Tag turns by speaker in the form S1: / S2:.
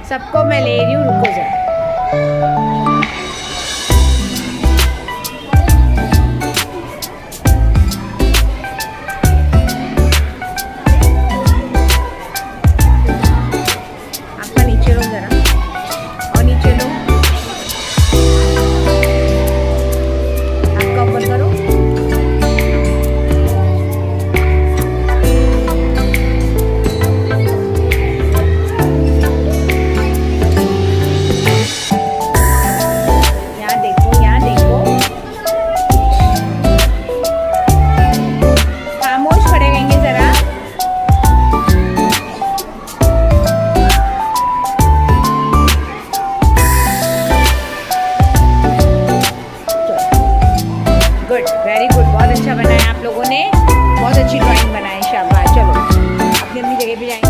S1: सबको मैं ले रही हूँ, रुको जरा। आपका नीचे लो जरा, और नीचे लो, आपका ऊपर करो। गुड, वेरी गुड, बहुत अच्छा बनाया आप लोगों ने, बहुत अच्छी ड्राइंग बनाई, शाबाश। चलो अपनी अपनी जगह पे जाएंगे।